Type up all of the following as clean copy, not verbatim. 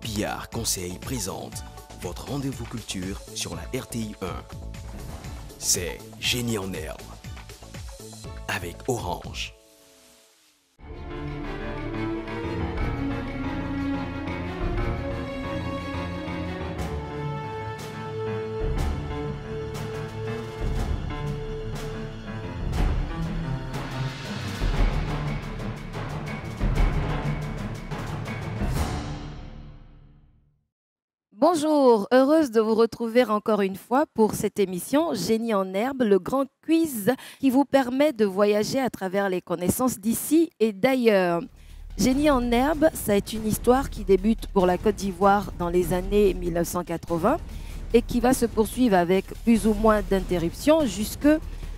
Billard Conseil présente votre rendez-vous culture sur la RTI 1. C'est Génie en herbe avec Orange. Bonjour, heureuse de vous retrouver encore une fois pour cette émission Génie en herbe, le grand quiz qui vous permet de voyager à travers les connaissances d'ici et d'ailleurs. Génie en herbe, ça est une histoire qui débute pour la Côte d'Ivoire dans les années 1980 et qui va se poursuivre avec plus ou moins d'interruptions jusque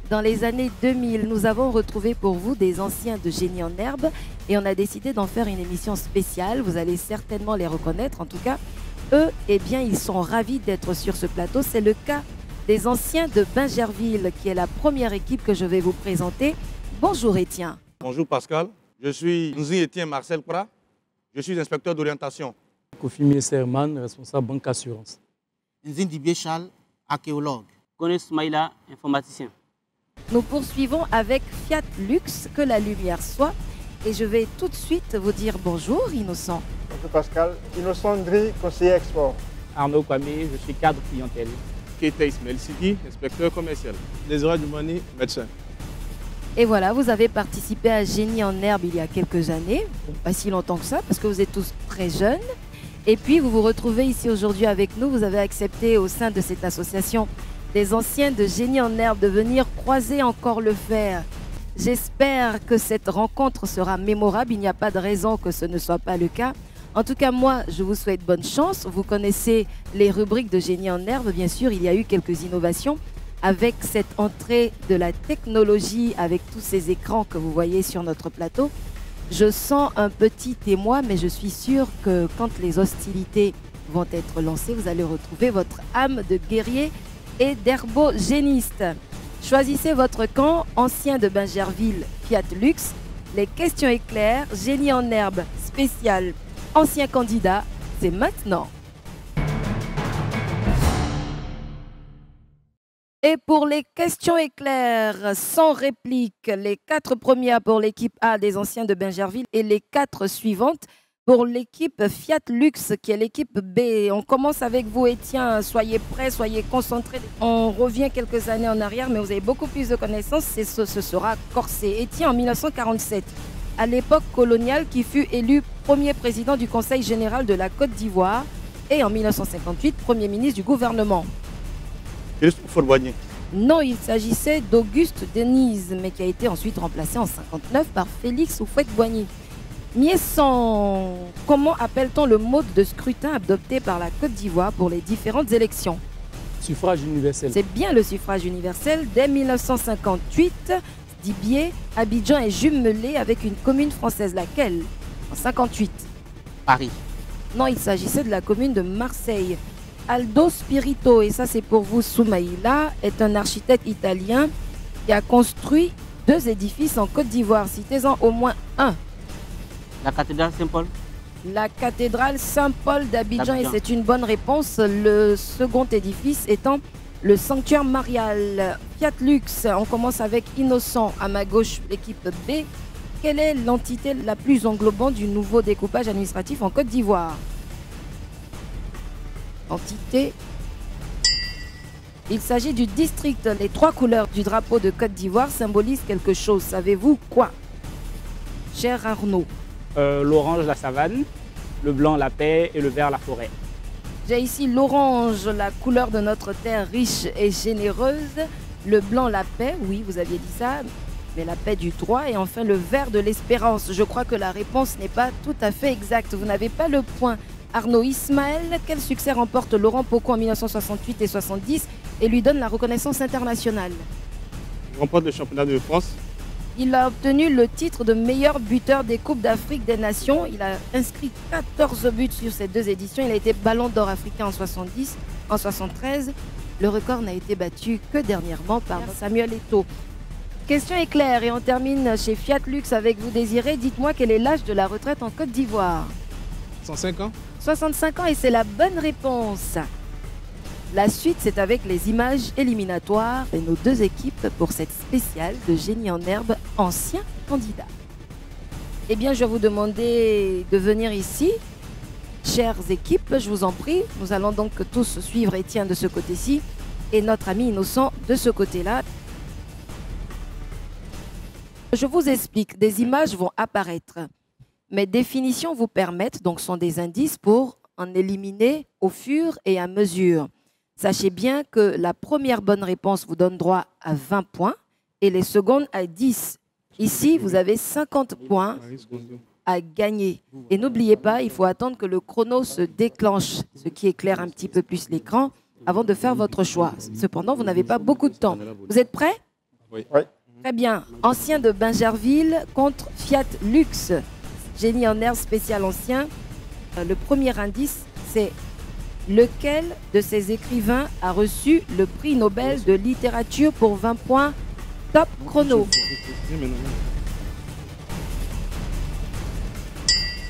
dans les années 2000. Nous avons retrouvé pour vous des anciens de Génie en herbe et on a décidé d'en faire une émission spéciale. Vous allez certainement les reconnaître, en tout cas. Eux, eh bien, ils sont ravis d'être sur ce plateau. C'est le cas des anciens de Bingerville, qui est la première équipe que je vais vous présenter. Bonjour Étienne. Bonjour Pascal, je suis Nzi Étienne Marcel Prat, je suis inspecteur d'orientation. Kofi Serman, responsable banque assurance. Nzindi Biechal, archéologue. Kone Soumaïla, informaticien. Nous poursuivons avec Fiat Lux, que la lumière soit. Et je vais tout de suite vous dire bonjour, Innocent. Bonjour Pascal, Innocent Ndri, conseiller export. Arnaud Kwame, je suis cadre clientèle. Keita Ismail Sidi, inspecteur commercial. Désiré Dumani, médecin. Et voilà, vous avez participé à Génie en herbe il y a quelques années, bon, pas si longtemps que ça, parce que vous êtes tous très jeunes. Et puis vous vous retrouvez ici aujourd'hui avec nous. Vous avez accepté au sein de cette association des anciens de Génie en herbe de venir croiser encore le fer. J'espère que cette rencontre sera mémorable. Il n'y a pas de raison que ce ne soit pas le cas. En tout cas, moi, je vous souhaite bonne chance. Vous connaissez les rubriques de Génie en herbe. Bien sûr, il y a eu quelques innovations avec cette entrée de la technologie, avec tous ces écrans que vous voyez sur notre plateau. Je sens un petit émoi, mais je suis sûre que quand les hostilités vont être lancées, vous allez retrouver votre âme de guerrier et d'herbogéniste. Choisissez votre camp, ancien de Bingerville, Fiat Lux. Les questions éclairs, Génie en herbe spécial, ancien candidat, c'est maintenant. Et pour les questions éclairs, sans réplique, les 4 premières pour l'équipe A des anciens de Bingerville et les 4 suivantes pour l'équipe Fiat Lux, qui est l'équipe B. On commence avec vous, Étienne. Soyez prêts, soyez concentrés. On revient quelques années en arrière, mais vous avez beaucoup plus de connaissances. Ce sera corsé. Étienne, en 1947, à l'époque coloniale, qui fut élu premier président du Conseil général de la Côte d'Ivoire et en 1958, premier ministre du gouvernement. Non, il s'agissait d'Auguste Denise, mais qui a été ensuite remplacé en 1959 par Félix Houphouët-Boigny. Miessan, comment appelle-t-on le mode de scrutin adopté par la Côte d'Ivoire pour les différentes élections? Suffrage universel. C'est bien le suffrage universel. Dès 1958, Dibier, Abidjan est jumelé avec une commune française. Laquelle? En 58. Paris. Non, il s'agissait de la commune de Marseille. Aldo Spirito, et ça c'est pour vous Soumaïla, est un architecte italien qui a construit 2 édifices en Côte d'Ivoire. Citez-en au moins un. La cathédrale Saint-Paul. La cathédrale Saint-Paul d'Abidjan, et c'est une bonne réponse. Le second édifice étant le sanctuaire marial. Fiat Lux, on commence avec Innocent à ma gauche, l'équipe B. Quelle est l'entité la plus englobante du nouveau découpage administratif en Côte d'Ivoire? Entité. Il s'agit du district. Les 3 couleurs du drapeau de Côte d'Ivoire symbolisent quelque chose. Savez-vous quoi, cher Arnaud? L'orange, la savane. Le blanc, la paix. Et le vert, la forêt. J'ai ici l'orange, la couleur de notre terre riche et généreuse. Le blanc, la paix. Oui, vous aviez dit ça. Mais la paix du droit. Et enfin, le vert de l'espérance. Je crois que la réponse n'est pas tout à fait exacte. Vous n'avez pas le point. Arnaud Ismaël, quel succès remporte Laurent Pocot en 1968 et 70 et lui donne la reconnaissance internationale? Il remporte le championnat de France. Il a obtenu le titre de meilleur buteur des Coupes d'Afrique des Nations. Il a inscrit 14 buts sur ces 2 éditions. Il a été ballon d'or africain en 70, en 73. Le record n'a été battu que dernièrement par Samuel Eto'o. Question éclair et on termine chez Fiat Lux avec vous Désiré. Dites-moi quel est l'âge de la retraite en Côte d'Ivoire? 105 ans. 65 ans et c'est la bonne réponse. La suite, c'est avec les images éliminatoires et nos deux équipes pour cette spéciale de Génie en herbe, ancien candidat. Eh bien, je vais vous demander de venir ici. Chères équipes, je vous en prie. Nous allons donc tous suivre Étienne de ce côté-ci et notre ami Innocent de ce côté-là. Je vous explique, des images vont apparaître. Mes définitions vous permettent, donc sont des indices pour en éliminer au fur et à mesure. Sachez bien que la première bonne réponse vous donne droit à 20 points et les secondes à 10. Ici, vous avez 50 points à gagner. Et n'oubliez pas, il faut attendre que le chrono se déclenche, ce qui éclaire un petit peu plus l'écran, avant de faire votre choix. Cependant, vous n'avez pas beaucoup de temps. Vous êtes prêts? Oui. Très bien. Ancien de Bingerville contre Fiat Lux. Génie en herbe spécial ancien. Le premier indice, c'est lequel de ces écrivains a reçu le prix Nobel de littérature pour 20 points? Top chrono.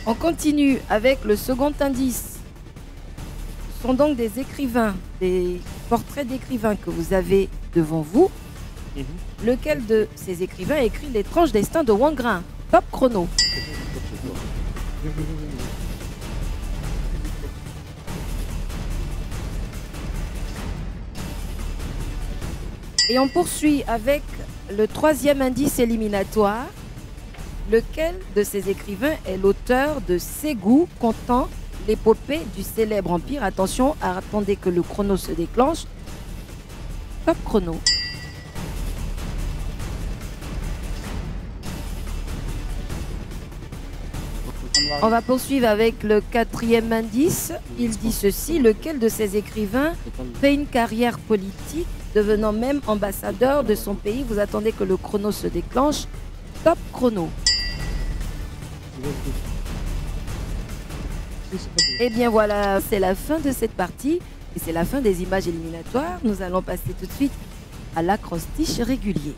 On continue avec le second indice. Ce sont donc des écrivains, des portraits d'écrivains que vous avez devant vous. Lequel de ces écrivains a écrit L'étrange destin de Wangrin? Top chrono. Et on poursuit avec le troisième indice éliminatoire. Lequel de ces écrivains est l'auteur de Ségou contant l'épopée du célèbre empire? Attention, attendez que le chrono se déclenche. Top chrono. On va poursuivre avec le quatrième indice. Il dit ceci: lequel de ces écrivains fait une carrière politique, devenant même ambassadeur de son pays? Vous attendez que le chrono se déclenche. Top chrono. Et bien voilà, c'est la fin de cette partie et c'est la fin des images éliminatoires. Nous allons passer tout de suite à l'acrostiche régulier.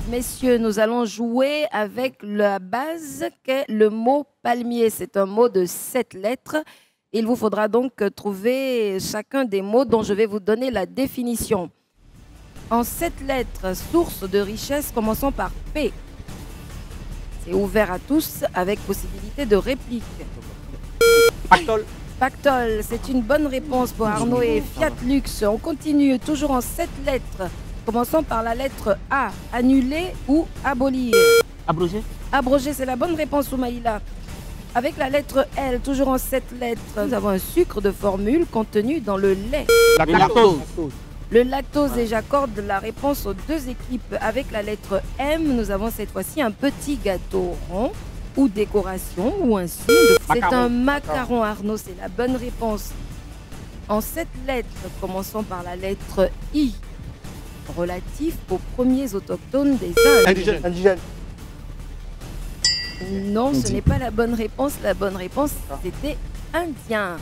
Messieurs, nous allons jouer avec la base qu'est le mot palmier. C'est un mot de 7 lettres. Il vous faudra donc trouver chacun des mots dont je vais vous donner la définition. En 7 lettres, source de richesse commençant par P. C'est ouvert à tous avec possibilité de réplique. Pactole. Pactole, c'est une bonne réponse pour Arnaud et Fiat Lux. On continue toujours en 7 lettres. Commençons par la lettre A. Annuler ou abolir? Abrogé. Abroger, c'est la bonne réponse, Soumaïla. Avec la lettre L, toujours en 7 lettres, nous avons un sucre de formule contenu dans le lait. La lactose. Le lactose, et j'accorde la réponse aux deux équipes. Avec la lettre M, nous avons cette fois-ci un petit gâteau rond ou décoration ou un signe. C'est un macaron, Arnaud, c'est la bonne réponse. En 7 lettres, commençons par la lettre I, relatif aux premiers autochtones des Indes. Indigène. Non, ce n'est pas la bonne réponse. La bonne réponse, c'était indien.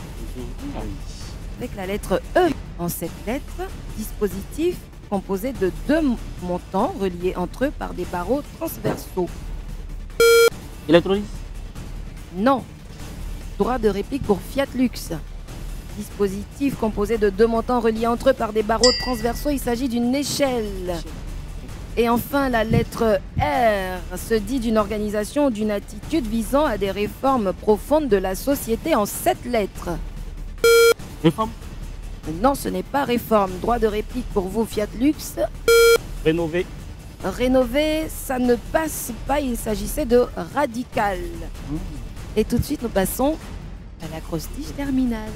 Avec la lettre E. En 7 lettres, dispositif composé de 2 montants reliés entre eux par des barreaux transversaux. Électrolyse. Non. Droit de réplique pour Fiat Lux. Dispositif composé de 2 montants reliés entre eux par des barreaux transversaux. Il s'agit d'une échelle. Et enfin, la lettre R se dit d'une organisation ou d'une attitude visant à des réformes profondes de la société en 7 lettres. Réforme. Non, ce n'est pas réforme. Droit de réplique pour vous, Fiat Lux. Rénové. Rénover, ça ne passe pas. Il s'agissait de radical. Et tout de suite, nous passons à l'acrostiche terminale.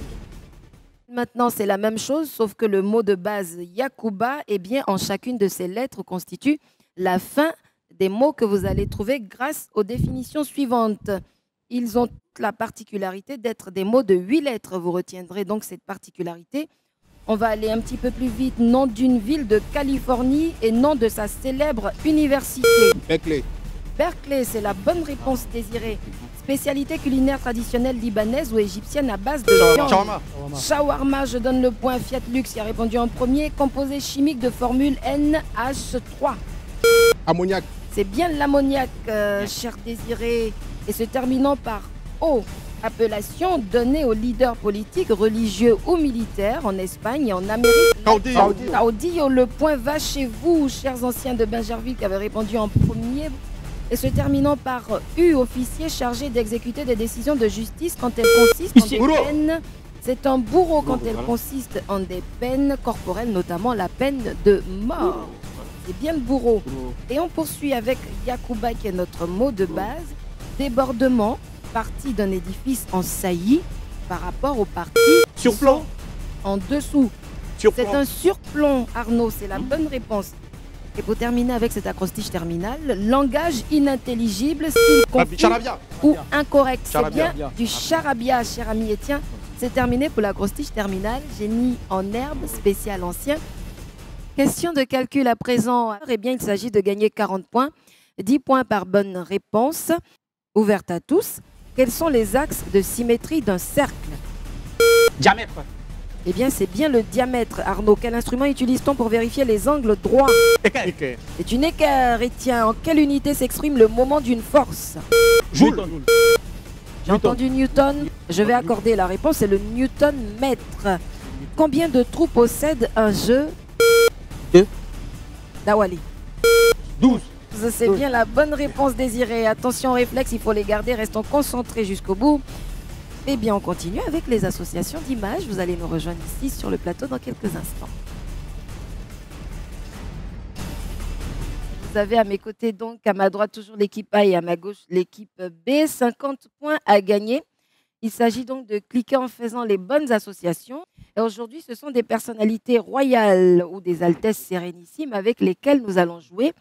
Maintenant, c'est la même chose, sauf que le mot de base Yakuba, eh bien, en chacune de ces lettres constitue la fin des mots que vous allez trouver grâce aux définitions suivantes. Ils ont la particularité d'être des mots de 8 lettres. Vous retiendrez donc cette particularité. On va aller un petit peu plus vite. Nom d'une ville de Californie et nom de sa célèbre université. Berkeley. Berkeley, c'est la bonne réponse désirée. Spécialité culinaire traditionnelle libanaise ou égyptienne à base de viande. Shawarma. Shawarma, je donne le point à Fiat Lux qui a répondu en premier. Composé chimique de formule NH3. Ammoniac. C'est bien l'ammoniac, cher désiré. et se terminant par O. Appellation donnée aux leaders politiques, religieux ou militaires en Espagne et en Amérique. Caudillo, le point va chez vous, chers anciens de Bingerville qui avaient répondu en premier. Et se terminant par U, officier chargé d'exécuter des décisions de justice quand elles consistent en des peines. C'est un bourreau quand elles consistent en des peines corporelles, notamment la peine de mort. C'est bien le bourreau. Et on poursuit avec Yakuba qui est notre mot de base. Débordement, partie d'un édifice en saillie par rapport aux parties Surplomb. en dessous. C'est un surplomb, Arnaud, c'est la bonne réponse. Et pour terminer avec cet acrostiche terminal, langage inintelligible, style confus Charabia. ou incorrect. C'est Charabia. bien du charabia, cher ami. Et tiens, c'est terminé pour l'acrostiche terminale. Génie en herbe, spécial ancien. Question de calcul à présent. Eh bien, il s'agit de gagner 40 points. 10 points par bonne réponse. Ouverte à tous. Quels sont les axes de symétrie d'un cercle? Diamètre. Eh bien, c'est bien le diamètre. Arnaud, quel instrument utilise-t-on pour vérifier les angles droits? C'est une équerre. Et tiens, en quelle unité s'exprime le moment d'une force? Joule. J'ai entendu Newton. Je vais accorder la réponse, c'est le Newton mètre. Combien de trous possède un jeu? 2. Dawali. 12. C'est bien la bonne réponse désirée. Attention réflexe, il faut les garder. Restons concentrés jusqu'au bout. Eh bien, on continue avec les associations d'images. Vous allez nous rejoindre ici sur le plateau dans quelques instants. Vous avez à mes côtés, donc, à ma droite, toujours l'équipe A et à ma gauche, l'équipe B. 50 points à gagner. Il s'agit donc de cliquer en faisant les bonnes associations. Et aujourd'hui, ce sont des personnalités royales ou des altesses sérénissimes avec lesquelles nous allons jouer.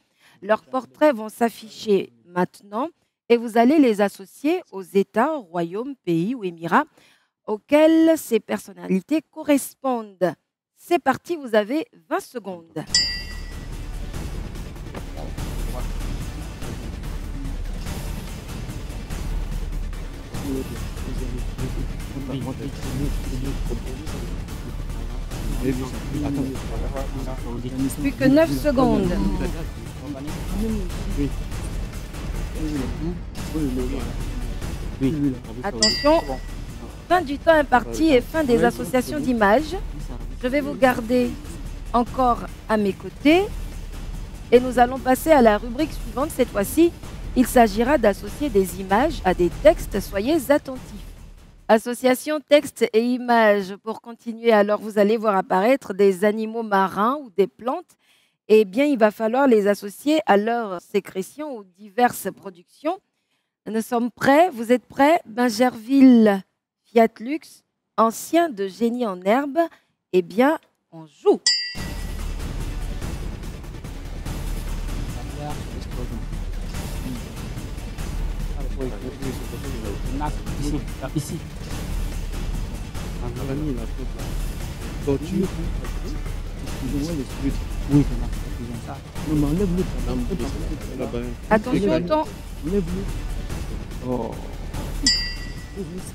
Leurs portraits vont s'afficher maintenant et vous allez les associer aux États, royaumes, pays ou émirats auxquels ces personnalités correspondent. C'est parti, vous avez 20 secondes. Plus que 9 secondes. Attention, fin du temps imparti et fin des associations d'images. Je vais vous garder encore à mes côtés et nous allons passer à la rubrique suivante. Cette fois-ci, il s'agira d'associer des images à des textes. Soyez attentifs. Association texte et images. Pour continuer, alors vous allez voir apparaître des animaux marins ou des plantes. Eh bien, il va falloir les associer à leurs sécrétions ou diverses productions. Nous sommes prêts. Vous êtes prêts? Bingerville, Fiat Lux, ancien de Génie en herbe. Eh bien, on joue. Ici. Oui, Attention au temps.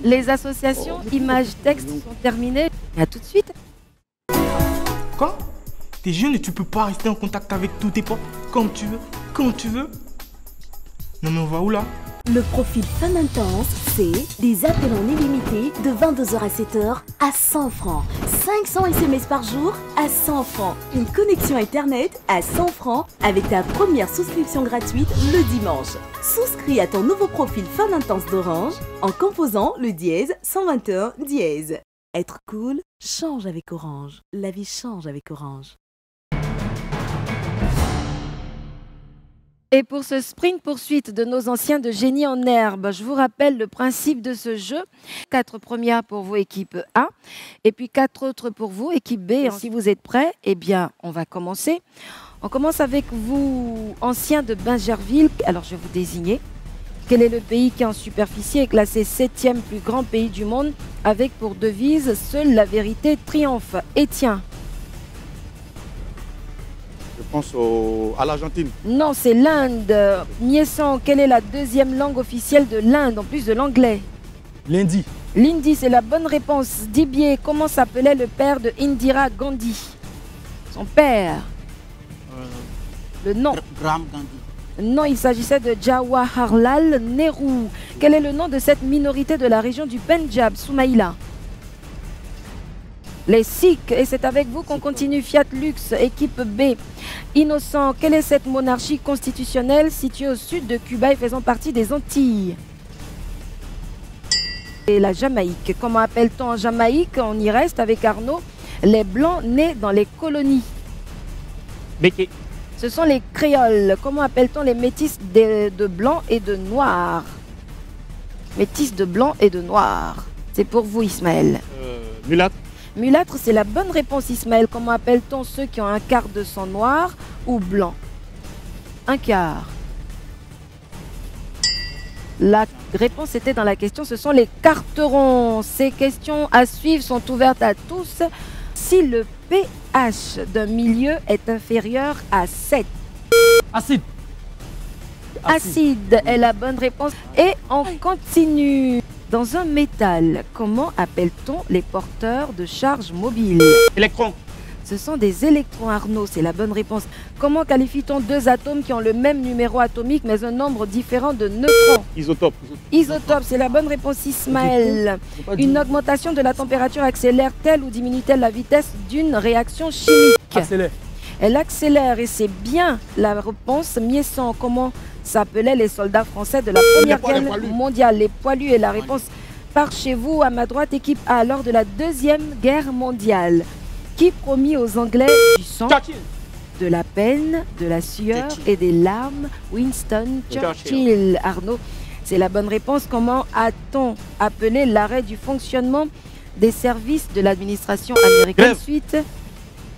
Les associations images-texte sont terminées. À tout de suite. Quoi? T'es jeune et tu peux pas rester en contact avec tous tes potes comme tu veux, quand tu veux? Non mais on va où là? Le profil Fun Intense, c'est des appels en illimité de 22h à 7h à 100 francs. 500 SMS par jour à 100 francs. Une connexion Internet à 100 francs avec ta première souscription gratuite le dimanche. Souscris à ton nouveau profil Fun Intense d'Orange en composant le dièse 121 dièse. Être cool change avec Orange. La vie change avec Orange. Et pour ce sprint poursuite de nos anciens de Génie en herbe, je vous rappelle le principe de ce jeu. 4 premières pour vous, équipe A, et puis 4 autres pour vous, équipe B. Et si vous êtes prêts, eh bien, on va commencer. On commence avec vous, anciens de Bingerville. Alors, je vais vous désigner. Quel est le pays qui, en superficie, est classé 7e plus grand pays du monde, avec pour devise « Seule la vérité triomphe ». Et tiens. Je pense à l'Argentine. Non, c'est l'Inde. Miessan, quelle est la deuxième langue officielle de l'Inde, en plus de l'anglais? L'Indi. L'Indi, c'est la bonne réponse. Dibier, comment s'appelait le père de Indira Gandhi? Son père. Le nom. Graham Gandhi. Non, il s'agissait de Jawaharlal Nehru. Quel est le nom de cette minorité de la région du Pendjab, Soumaïla? Les Sikhs, et c'est avec vous qu'on continue. Fiat Lux, équipe B. Innocent, quelle est cette monarchie constitutionnelle située au sud de Cuba et faisant partie des Antilles? Et la Jamaïque. Comment appelle-t-on en Jamaïque? On y reste avec Arnaud. Les Blancs nés dans les colonies. Béquet. Ce sont les créoles. Comment appelle-t-on les métis de blanc et de noir? Métis de blanc et de noir. C'est pour vous, Ismaël. Mulâtre. Mulâtre, c'est la bonne réponse, Ismaël. Comment appelle-t-on ceux qui ont un quart de sang noir ou blanc? Un quart. La réponse était dans la question, ce sont les carterons. Ces questions à suivre sont ouvertes à tous. Si le pH d'un milieu est inférieur à 7. Acide. Acide est la bonne réponse. Et on continue. Dans un métal, comment appelle-t-on les porteurs de charge mobile? Électron. Ce sont des électrons, Arnaud, c'est la bonne réponse. Comment qualifie-t-on deux atomes qui ont le même numéro atomique mais un nombre différent de neutrons? Isotope. Isotope, c'est la bonne réponse, Ismaël. Une augmentation de la température accélère-t-elle ou diminue-t-elle la vitesse d'une réaction chimique? Accélère. Elle accélère et c'est bien la réponse. Miesson, comment s'appelaient les soldats français de la Première Guerre mondiale? Les poilus. Et la réponse par chez vous, à ma droite, équipe A, lors de la Deuxième Guerre mondiale. Qui promit aux Anglais du sang, de la peine, de la sueur et des larmes? Winston Churchill. Arnaud, c'est la bonne réponse. Comment a-t-on appelé l'arrêt du fonctionnement des services de l'administration américaine suite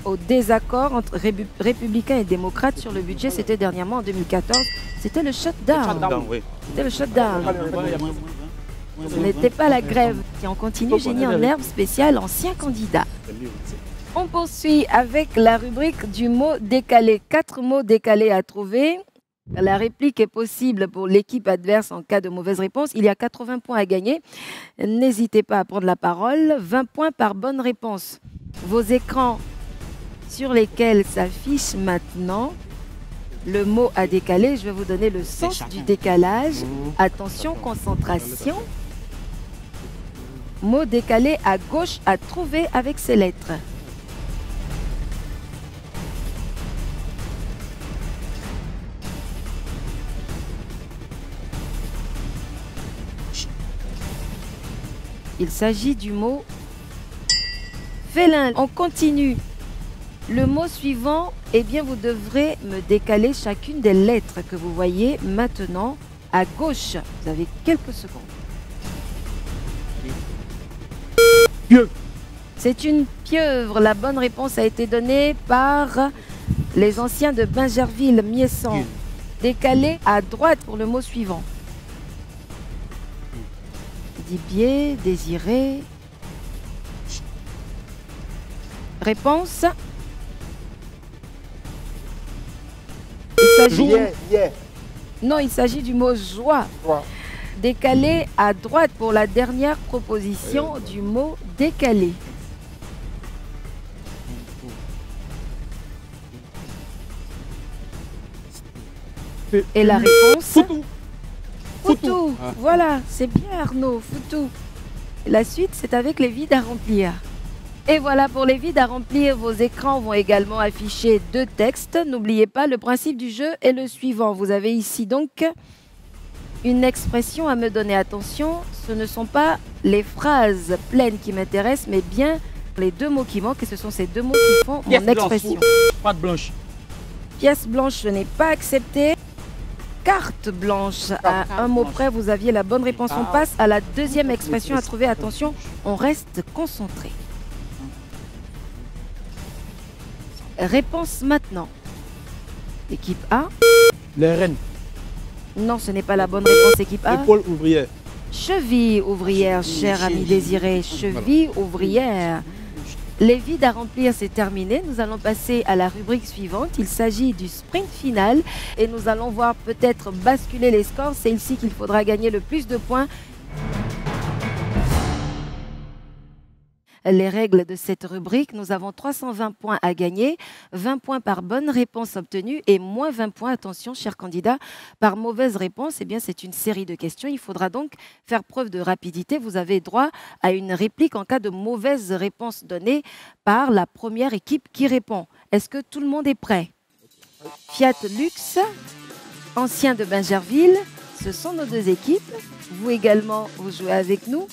au désaccord entre républicains et démocrates sur le budget? C'était dernièrement en 2014. C'était le shutdown. C'était le shutdown. Ce n'était pas la grève. Et on continue, génie en herbe spécial, ancien candidat. On poursuit avec la rubrique du mot décalé. 4 mots décalés à trouver. La réplique est possible pour l'équipe adverse en cas de mauvaise réponse. Il y a 80 points à gagner. N'hésitez pas à prendre la parole. 20 points par bonne réponse. Vos écrans sur lesquels s'affiche maintenant le mot à décaler. Je vais vous donner le sens du décalage. Attention, concentration. Mot décalé à gauche à trouver avec ces lettres. Il s'agit du mot félin. On continue. Le mot suivant, eh bien, vous devrez me décaler chacune des lettres que vous voyez maintenant à gauche. Vous avez quelques secondes. Pieuvre. C'est une pieuvre. La bonne réponse a été donnée par les anciens de Bingerville, Miesson. Décalé à droite pour le mot suivant. Dibier, Désiré. Réponse. Il s'agit Non, il s'agit du mot joie. Décalé à droite pour la dernière proposition du mot décalé. Et la réponse? Foutou. Foutou. Voilà, c'est bien Arnaud, Foutou. La suite, c'est avec les vides à remplir. Et voilà, pour les vides à remplir, vos écrans vont également afficher 2 textes. N'oubliez pas, le principe du jeu est le suivant. Vous avez ici donc une expression à me donner. Attention, ce ne sont pas les phrases pleines qui m'intéressent, mais bien les 2 mots qui manquent. Et ce sont ces 2 mots qui font mon expression. Pâte blanche. Pièce blanche, ce n'est pas accepté. Carte blanche, à un mot près, vous aviez la bonne réponse. On passe à la deuxième expression à trouver. Attention, on reste concentré. Réponse maintenant. Équipe A. Les rennes. Non, ce n'est pas la bonne réponse, équipe A. Épaule ouvrière. Cheville ouvrière, cher ami Désiré. Cheville ouvrière. Les vides à remplir, c'est terminé. Nous allons passer à la rubrique suivante. Il s'agit du sprint final et nous allons voir peut-être basculer les scores. C'est ici qu'il faudra gagner le plus de points. les règles de cette rubrique. Nous avons 320 points à gagner, 20 points par bonne réponse obtenue et moins 20 points, attention, chers candidats, par mauvaise réponse. Eh bien, c'est une série de questions. Il faudra donc faire preuve de rapidité. Vous avez droit à une réplique en cas de mauvaise réponse donnée par la première équipe qui répond. Est-ce que tout le monde est prêt? Fiat Lux, ancien de Bingerville, ce sont nos deux équipes. Vous également, vous jouez avec nous.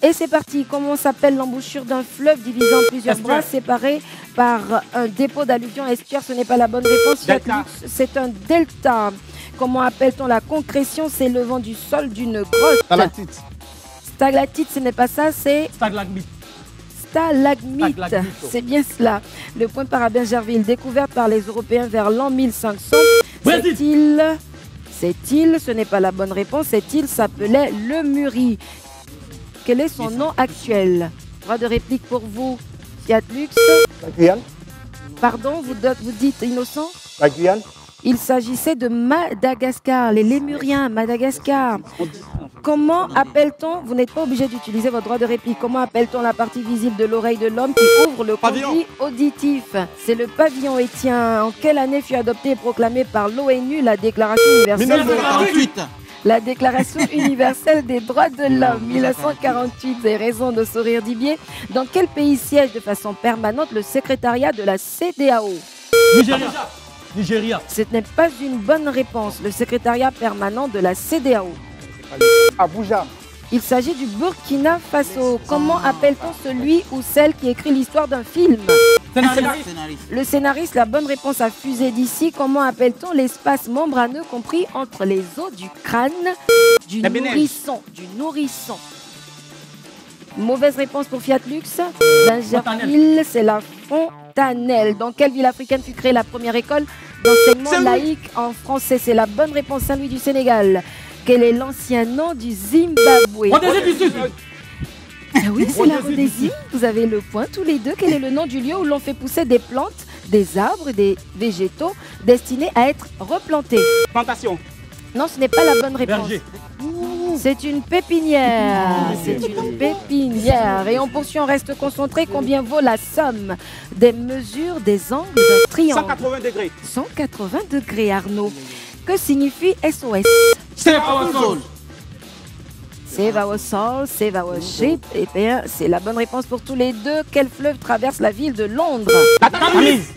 Et c'est parti. Comment s'appelle l'embouchure d'un fleuve divisé en plusieurs bras séparés par un dépôt d'alluvion estuaire? Ce n'est pas la bonne réponse. Fiat Lux, c'est un delta. Comment appelle-t-on la concrétion s'élevant du sol d'une grotte? Stalactite. Stalactite, ce n'est pas ça, c'est... Stalagmite. Stalagmite, c'est bien cela. Le point par Bingerville, découverte par les Européens vers l'an 1500. Cette île, ce n'est pas la bonne réponse, cette île s'appelait Le Muri. Quel est son nom actuel? Droit de réplique pour vous, Fiat Lux. La Guyane. Pardon, vous dites innocent? La Guyane. Il s'agissait de Madagascar, les Lémuriens, Madagascar. Comment appelle-t-on, vous n'êtes pas obligé d'utiliser votre droit de réplique, comment appelle-t-on la partie visible de l'oreille de l'homme qui ouvre le conduit auditif? C'est le pavillon. Et tiens, en quelle année fut adoptée et proclamée par l'ONU la Déclaration universelle 1948. La Déclaration universelle des droits de l'homme, 1948. Vous avez raison de sourire, Dibier. Dans quel pays siège de façon permanente le secrétariat de la CEDEAO? Nigeria. Nigeria. Ce n'est pas une bonne réponse. Le secrétariat permanent de la CEDEAO. Abuja. Il s'agit du Burkina Faso. Comment appelle-t-on celui ou celle qui écrit l'histoire d'un film? Scénariste. Le scénariste, la bonne réponse a fusé d'ici. Comment appelle-t-on l'espace membraneux compris entre les os du crâne du nourrisson? Mauvaise réponse pour Fiat Lux. Bingerville, c'est la Fontanelle. Dans quelle ville africaine fut créée la première école d'enseignement laïque en français? C'est la bonne réponse. Saint-Louis du Sénégal. Quel est l'ancien nom du Zimbabwe? Rhodésie du Sud. Ah oui, c'est la Rhodésie. Vous avez le point tous les deux. Quel est le nom du lieu où l'on fait pousser des plantes, des arbres et des végétaux destinés à être replantés? Plantation. Non, ce n'est pas la bonne réponse. Berger. C'est une pépinière. C'est une pépinière. Et on poursuit, on reste concentré. Combien vaut la somme des mesures des angles d'un triangle? 180 degrés. 180 degrés, Arnaud. Que signifie SOS? Save our soul. Save our soul, save our ship. Eh bien, c'est la bonne réponse pour tous les deux. Quel fleuve traverse la ville de Londres? La Tamise.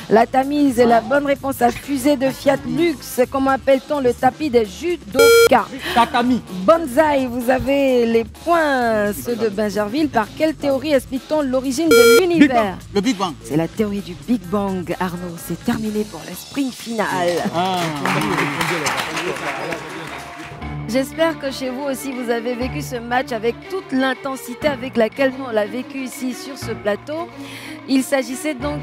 La Tamise est la bonne réponse à fusée de Fiat Lux. Comment appelle-t-on le tapis des judokas? Tatami. Bonsaï, vous avez les points, ceux de Bingerville. Par quelle théorie explique-t-on l'origine de l'univers? Le Big Bang. C'est la théorie du Big Bang, Arnaud. C'est terminé pour la sprint finale. J'espère que chez vous aussi, vous avez vécu ce match avec toute l'intensité avec laquelle nous, on l'a vécu ici sur ce plateau. Il s'agissait donc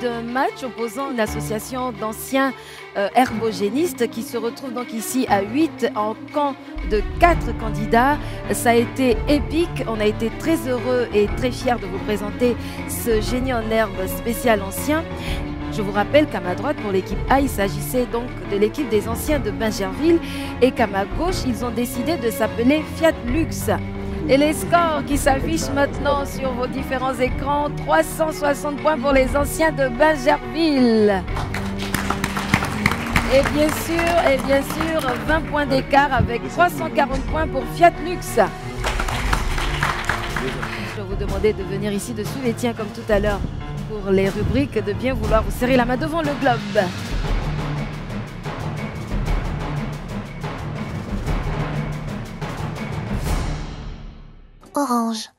d'un match opposant une association d'anciens herbogénistes qui se retrouve donc ici à 8 en camp de 4 candidats. Ça a été épique. On a été très heureux et très fiers de vous présenter ce génie en herbe spécial ancien. Je vous rappelle qu'à ma droite, pour l'équipe A, il s'agissait donc de l'équipe des anciens de Bingerville et qu'à ma gauche, ils ont décidé de s'appeler Fiat Lux. Et les scores qui s'affichent maintenant sur vos différents écrans, 360 points pour les anciens de Bingerville. Et bien sûr, 20 points d'écart avec 340 points pour Fiat Lux. Je vais vous demander de venir ici dessous et tiens, comme tout à l'heure, pour les rubriques, de bien vouloir vous serrer la main devant le globe. Orange.